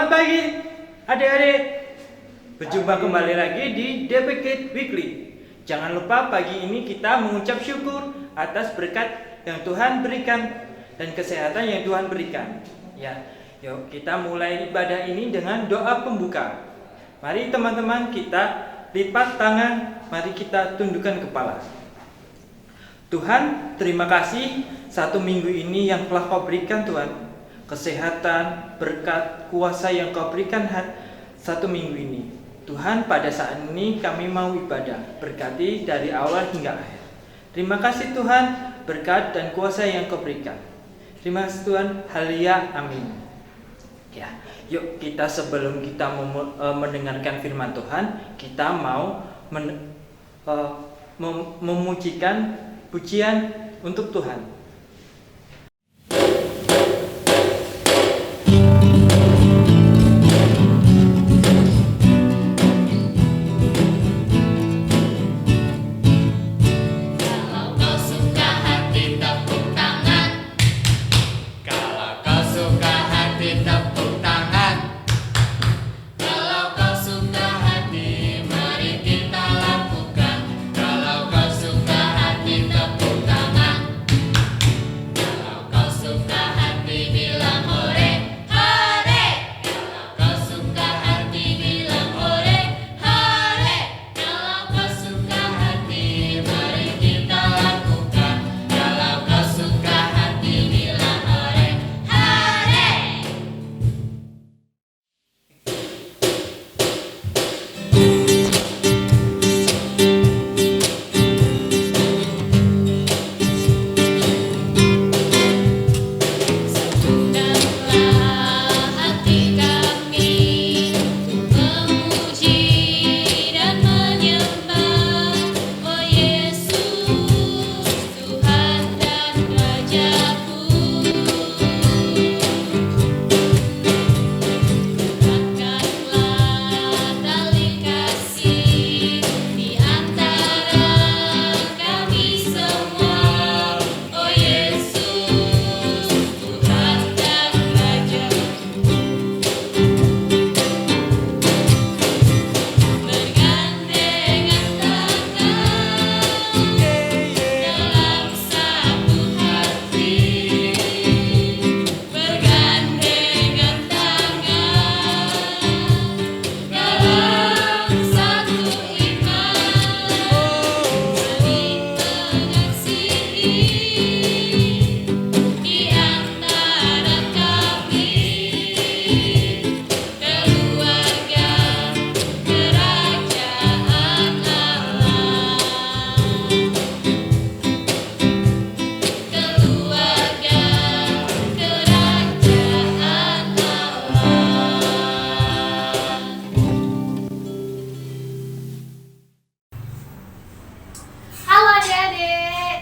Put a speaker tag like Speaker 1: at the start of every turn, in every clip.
Speaker 1: Selamat pagi adik-adik. Berjumpa kembali lagi di DP Kids Weekly. Jangan lupa pagi ini kita mengucap syukur atas berkat yang Tuhan berikan dan kesehatan yang Tuhan berikan. Ya, yuk kita mulai ibadah ini dengan doa pembuka. Mari teman-teman kita lipat tangan, mari kita tundukkan kepala. Tuhan, terima kasih satu minggu ini yang telah Kau berikan Tuhan. Kesehatan, berkat, kuasa yang Kau berikan satu minggu ini. Tuhan, pada saat ini kami mau ibadah, berkati dari awal hingga akhir. Terima kasih Tuhan, berkat dan kuasa yang Kau berikan. Terima kasih Tuhan, haleluya, amin. Ya, yuk kita sebelum kita mendengarkan firman Tuhan, kita mau memujikan pujian untuk Tuhan.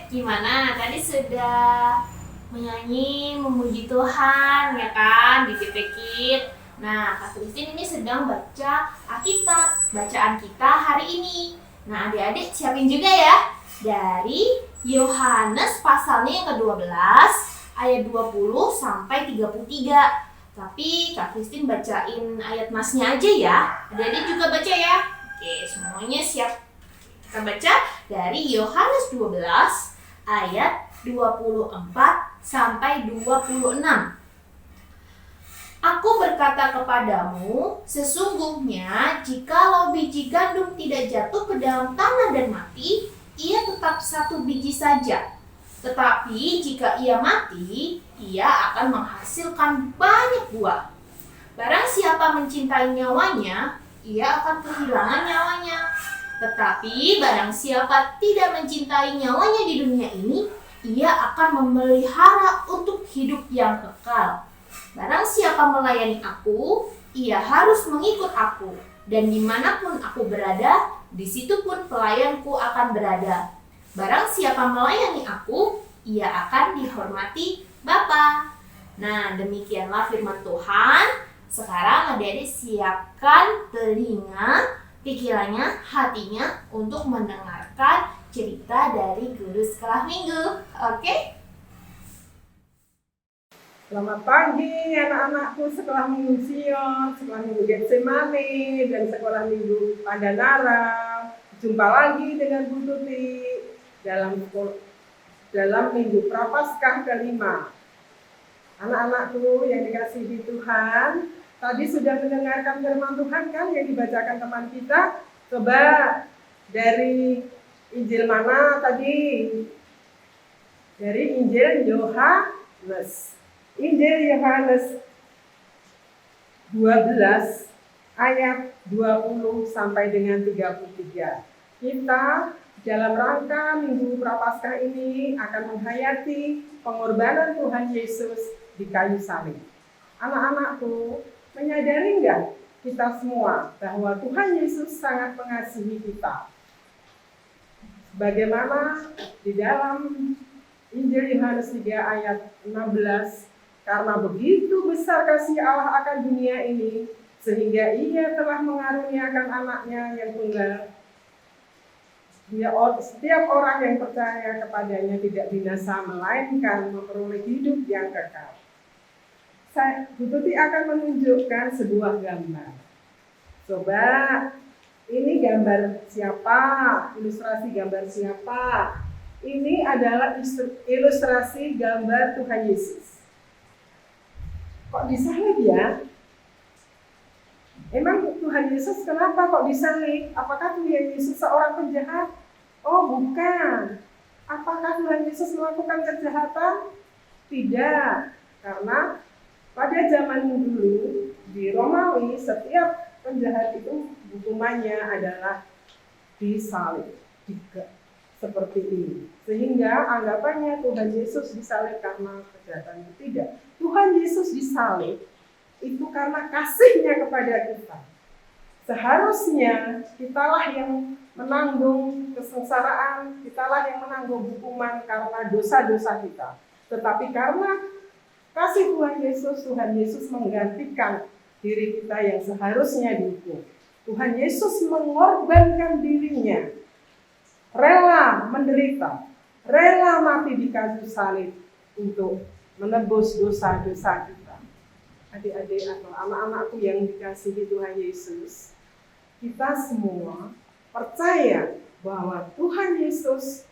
Speaker 2: Gimana? Tadi sudah menyanyi, memuji Tuhan, ya kan, di DP Kids. Nah, Kak Christine ini sedang baca Alkitab, bacaan kita hari ini. Nah, adik-adik siapin juga ya. Dari Yohanes pasalnya yang ke-12, ayat 20 sampai 33. Tapi Kak Christine bacain ayat masnya aja ya. Adik-adik juga baca ya. Oke, semuanya siap. Kita baca dari Yohanes 12 ayat 24 sampai 26. Aku berkata kepadamu, sesungguhnya jikalau biji gandum tidak jatuh ke dalam tanah dan mati, ia tetap satu biji saja. Tetapi jika ia mati, ia akan menghasilkan banyak buah. Barang siapa mencintai nyawanya, ia akan kehilangan nyawanya. Tetapi barang siapa tidak mencintai nyawanya di dunia ini, ia akan memelihara untuk hidup yang kekal. Barang siapa melayani aku, ia harus mengikut aku. Dan dimanapun aku berada, di situ pun pelayanku akan berada. Barang siapa melayani aku, ia akan dihormati Bapa. Nah, demikianlah firman Tuhan. Sekarang adik-adik siapkan telinga, pikirannya, hatinya untuk mendengarkan cerita dari guru sekolah minggu. Oke?
Speaker 3: Selamat pagi anak-anakku sekolah minggu Sion, sekolah minggu Getsemani, dan sekolah minggu Pandanara. Jumpa lagi dengan Bu Tuti dalam minggu Prapaskah kelima. Anak-anakku yang dikasihi Tuhan, tadi sudah mendengarkan firman Tuhan kan yang dibacakan teman kita? Coba dari Injil mana tadi? Dari Injil Yohanes. Injil Yohanes 12 ayat 20 sampai dengan 33. Kita dalam rangka Minggu Prapaskah ini akan menghayati pengorbanan Tuhan Yesus di kayu salib. Anak-anakku, menyadari enggak kita semua bahwa Tuhan Yesus sangat mengasihi kita? Bagaimana di dalam Injil Yohanes 3 ayat 16, karena begitu besar kasih Allah akan dunia ini, sehingga Ia telah mengaruniakan anaknya yang tunggal. Setiap orang yang percaya kepadanya tidak binasa, melainkan memperoleh hidup yang kekal. Bu Tuti akan menunjukkan sebuah gambar. Coba, ini gambar siapa? Ilustrasi gambar siapa? Ini adalah ilustrasi gambar Tuhan Yesus. Kok disalib ya? Emang Tuhan Yesus kenapa kok disalib? Apakah Tuhan Yesus seorang penjahat? Oh bukan. Apakah Tuhan Yesus melakukan kejahatan? Tidak. Karena pada zaman dulu di Romawi setiap penjahat itu hukumannya adalah disalib. Seperti ini. Sehingga anggapannya Tuhan Yesus disalib karena kejahatan. Tidak. Tuhan Yesus disalib itu karena kasihnya kepada kita. Seharusnya kitalah yang menanggung kesengsaraan, kitalah yang menanggung hukuman karena dosa-dosa kita. Tetapi karena kasih Tuhan Yesus menggantikan diri kita yang seharusnya dihukum. Tuhan Yesus mengorbankan dirinya, rela menderita, rela mati di kayu salib untuk menebus dosa-dosa kita. Adik-adik atau anak-anakku yang dikasihi Tuhan Yesus, kita semua percaya bahwa Tuhan Yesus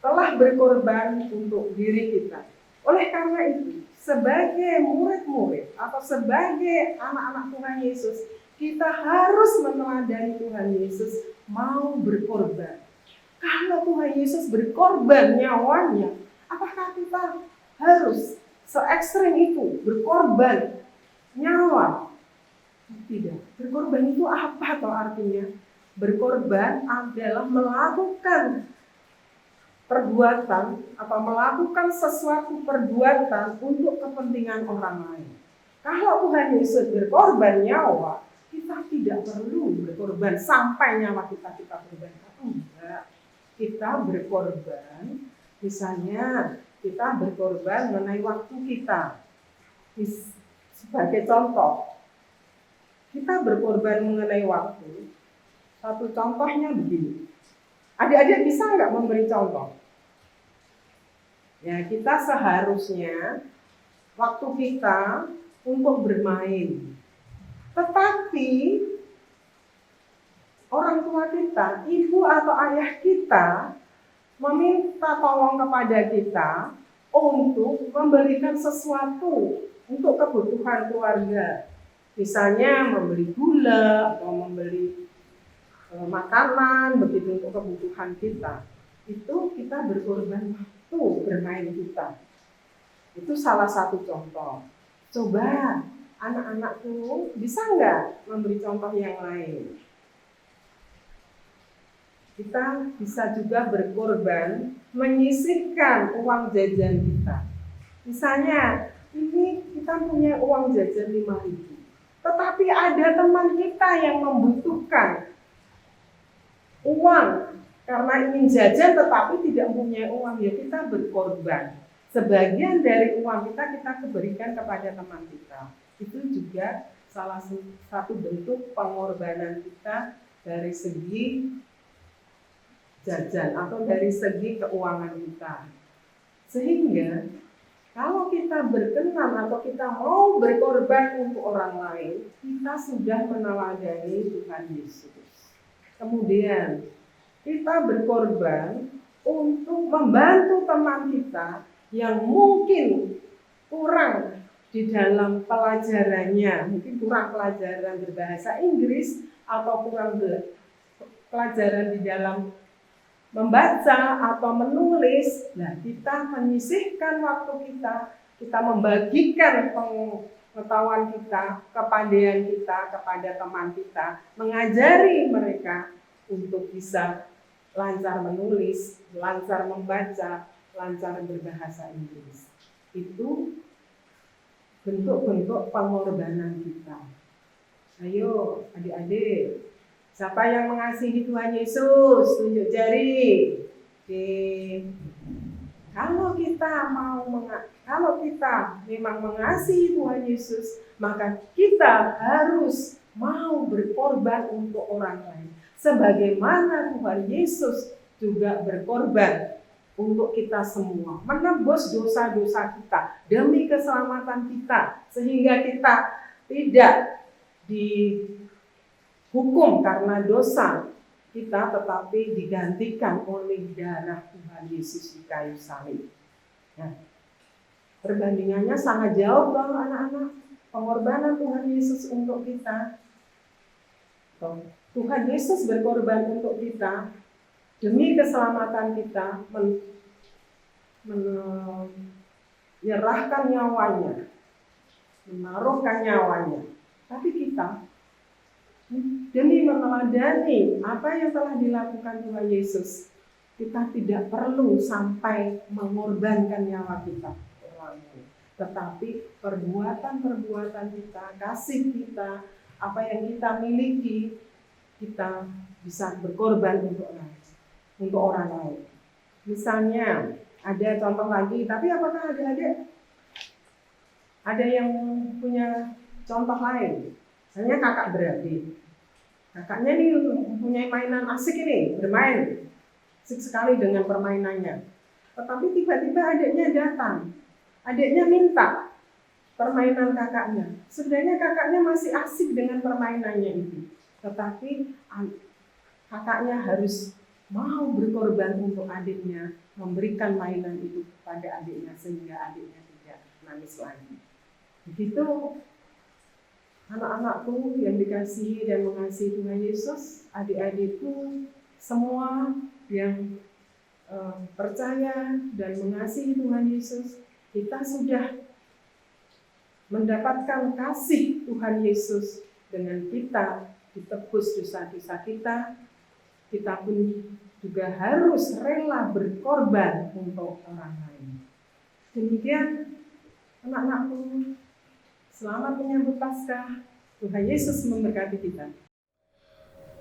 Speaker 3: telah berkorban untuk diri kita. Oleh karena itu, sebagai murid-murid atau sebagai anak-anak Tuhan Yesus, kita harus meneladani Tuhan Yesus mau berkorban. Kalau Tuhan Yesus berkorban nyawanya, apakah kita harus se-ekstrem itu berkorban nyawa? Tidak. Berkorban itu apa atau artinya? Berkorban adalah melakukan perbuatan atau melakukan sesuatu perbuatan untuk kepentingan orang lain. Kalau Tuhan Yesus berkorban nyawa, kita tidak perlu berkorban sampai nyawa kita korbankan. Enggak. Kita berkorban, misalnya kita berkorban mengenai waktu kita. Sebagai contoh, kita berkorban mengenai waktu. Satu contohnya begini. Adik-adik bisa nggak memberi contoh? Ya, kita seharusnya waktu kita untuk bermain. Tetapi orang tua kita, ibu atau ayah kita meminta tolong kepada kita untuk memberikan sesuatu untuk kebutuhan keluarga. Misalnya membeli gula atau membeli makanan begitu untuk kebutuhan kita. Itu kita berkorban waktu bermain kita. Itu salah satu contoh. Coba anak-anakku bisa nggak memberi contoh yang lain? Kita bisa juga berkorban menyisihkan uang jajan kita. Misalnya, ini kita punya uang jajan 5.000. Tetapi ada teman kita yang membutuhkan uang karena ingin jajan tetapi tidak punya uang, ya kita berkorban. Sebagian dari uang kita berikan kepada teman kita. Itu juga salah satu bentuk pengorbanan kita dari segi jajan atau dari segi keuangan kita. Sehingga kalau kita kita berkenan atau kita mau berkorban untuk orang lain, kita sudah meneladani Tuhan Yesus. Kemudian kita berkorban untuk membantu teman kita yang mungkin kurang di dalam pelajarannya, mungkin kurang pelajaran berbahasa Inggris atau kurang pelajaran di dalam membaca atau menulis. Nah, kita menyisihkan waktu kita membagikan pengetahuan kita, kepandaian kita kepada teman kita, mengajari mereka untuk bisa lancar menulis, lancar membaca, lancar berbahasa Inggris. Itu bentuk-bentuk pengorbanan kita. Ayo adik-adik, siapa yang mengasihi Tuhan Yesus? Tunjuk jari. Oke. Kalau kita memang mengasihi Tuhan Yesus, maka kita harus mau berkorban untuk orang lain. Sebagaimana Tuhan Yesus juga berkorban untuk kita semua, menebus dosa-dosa kita demi keselamatan kita, sehingga kita tidak dihukum karena dosa kita, tetapi digantikan oleh darah Tuhan Yesus di kayu salib. Nah, perbandingannya sangat jauh loh anak-anak. Pengorbanan Tuhan Yesus untuk kita. Tuhan Yesus berkorban untuk kita demi keselamatan kita, menyerahkan nyawanya, menaruhkan nyawanya. Tapi kita demi meneladani apa yang telah dilakukan Tuhan Yesus, kita tidak perlu sampai mengorbankan nyawa kita, tetapi perbuatan-perbuatan kita, kasih kita, apa yang kita miliki, kita bisa berkorban untuk orang lain. Misalnya ada contoh lagi, tapi apakah adik-adik ada yang punya contoh lain? Misalnya kakak beradik, kakaknya nih punya mainan asik ini, bermain asik sekali dengan permainannya. Tetapi tiba-tiba adiknya datang, adiknya minta permainan kakaknya. Sebenarnya kakaknya masih asik dengan permainannya itu, tetapi kakaknya harus mau berkorban untuk adiknya, memberikan mainan itu kepada adiknya sehingga adiknya tidak nangis lagi. Begitu anak-anakku yang dikasihi dan mengasihi Tuhan Yesus, adik-adikku semua yang percaya dan mengasihi Tuhan Yesus, kita sudah mendapatkan kasih Tuhan Yesus dengan kita ditebus dosa-dosa kita. Kita pun juga harus rela berkorban untuk orang lain. Demikian anak-anakku, selamat menyambut Paskah. Tuhan Yesus memberkati kita.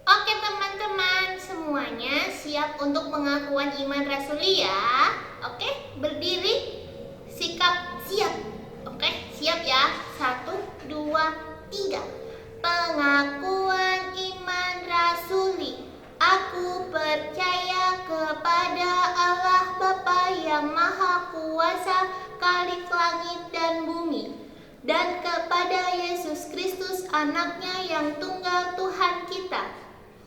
Speaker 2: Oke teman-teman, semuanya siap untuk pengakuan iman rasuli ya? Oke, berdiri, sikap siap. Oke, siap ya? 1, 2, 3. Pengakuan iman rasuli. Aku percaya kepada Allah Bapa yang Maha Kuasa, Khalik langit dan bumi, dan kepada Yesus Kristus anaknya yang tunggal Tuhan kita,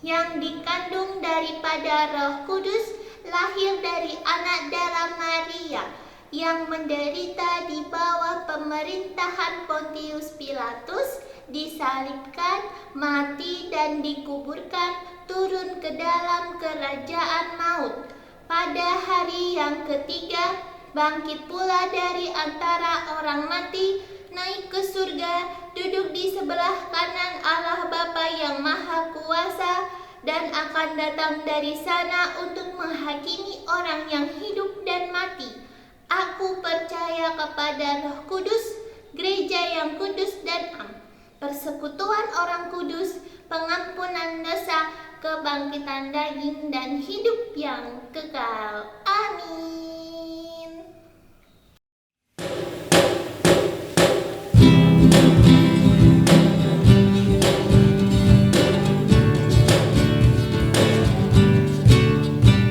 Speaker 2: yang dikandung daripada Roh Kudus, lahir dari anak darah Maria, yang menderita di bawah pemerintahan Pontius Pilatus, disalibkan, mati dan dikuburkan, turun ke dalam kerajaan maut. Pada hari yang ketiga, bangkit pula dari antara orang mati, naik ke surga, duduk di sebelah kanan Allah Bapa yang Maha Kuasa, dan akan datang dari sana untuk menghakimi orang yang hidup dan mati. Aku percaya kepada Roh Kudus, gereja yang kudus dan am, persekutuan orang kudus, pengampunan dosa, kebangkitan daging dan hidup yang kekal. Amin.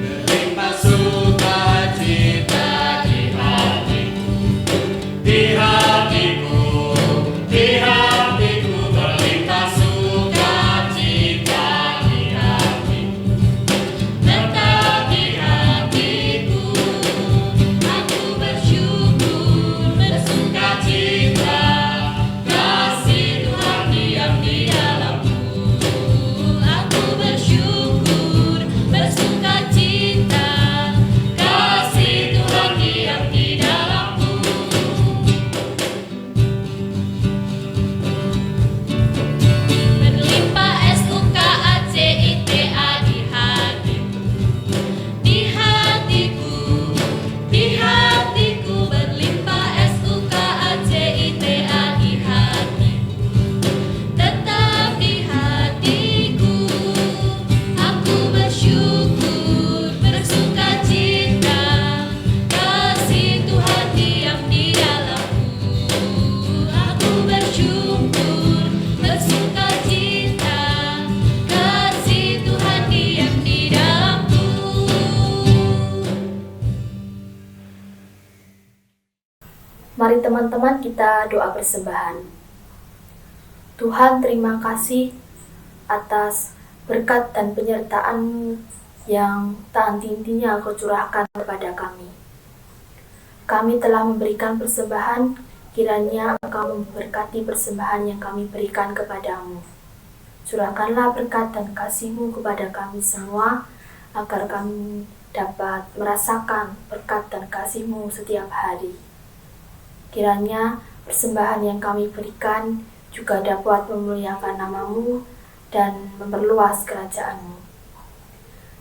Speaker 4: Berlimpah sukacita di hati, di Mari teman-teman kita doa persembahan. Tuhan, terima kasih atas berkat dan penyertaan yang tak henti-hentinya Kau curahkan kepada kami. Kami telah memberikan persembahan, kiranya Engkau memberkati persembahan yang kami berikan kepadamu. Curahkanlah berkat dan kasih-Mu kepada kami semua, agar kami dapat merasakan berkat dan kasih-Mu setiap hari. Kiranya persembahan yang kami berikan juga dapat memuliakan nama-Mu dan memperluas kerajaan-Mu.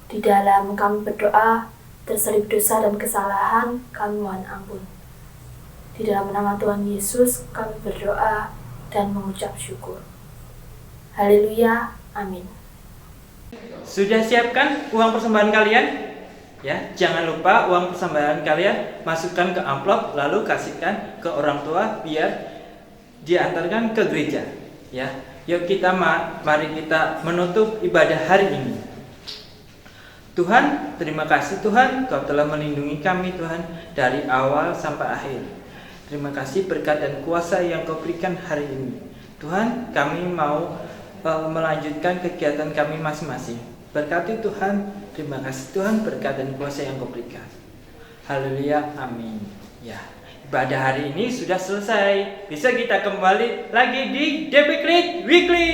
Speaker 4: Di dalam kami berdoa, terselip dosa dan kesalahan, kami mohon ampun. Di dalam nama Tuhan Yesus, kami berdoa dan mengucap syukur. Haleluya, amin.
Speaker 1: Sudah siapkan uang persembahan kalian? Ya, jangan lupa uang persembahan kalian masukkan ke amplop lalu kasihkan ke orang tua biar diantarkan ke gereja. Ya, yuk mari kita menutup ibadah hari ini. Tuhan, terima kasih Tuhan, Kau telah melindungi kami Tuhan dari awal sampai akhir. Terima kasih berkat dan kuasa yang Kau berikan hari ini. Tuhan, kami mau melanjutkan kegiatan kami masing-masing. Berkati Tuhan, terima kasih Tuhan berkat dan kuasa yang Kau berikan. Haleluya, amin. Ya, ibadah hari ini sudah selesai. Bisa kita kembali lagi di DP Klik Weekly.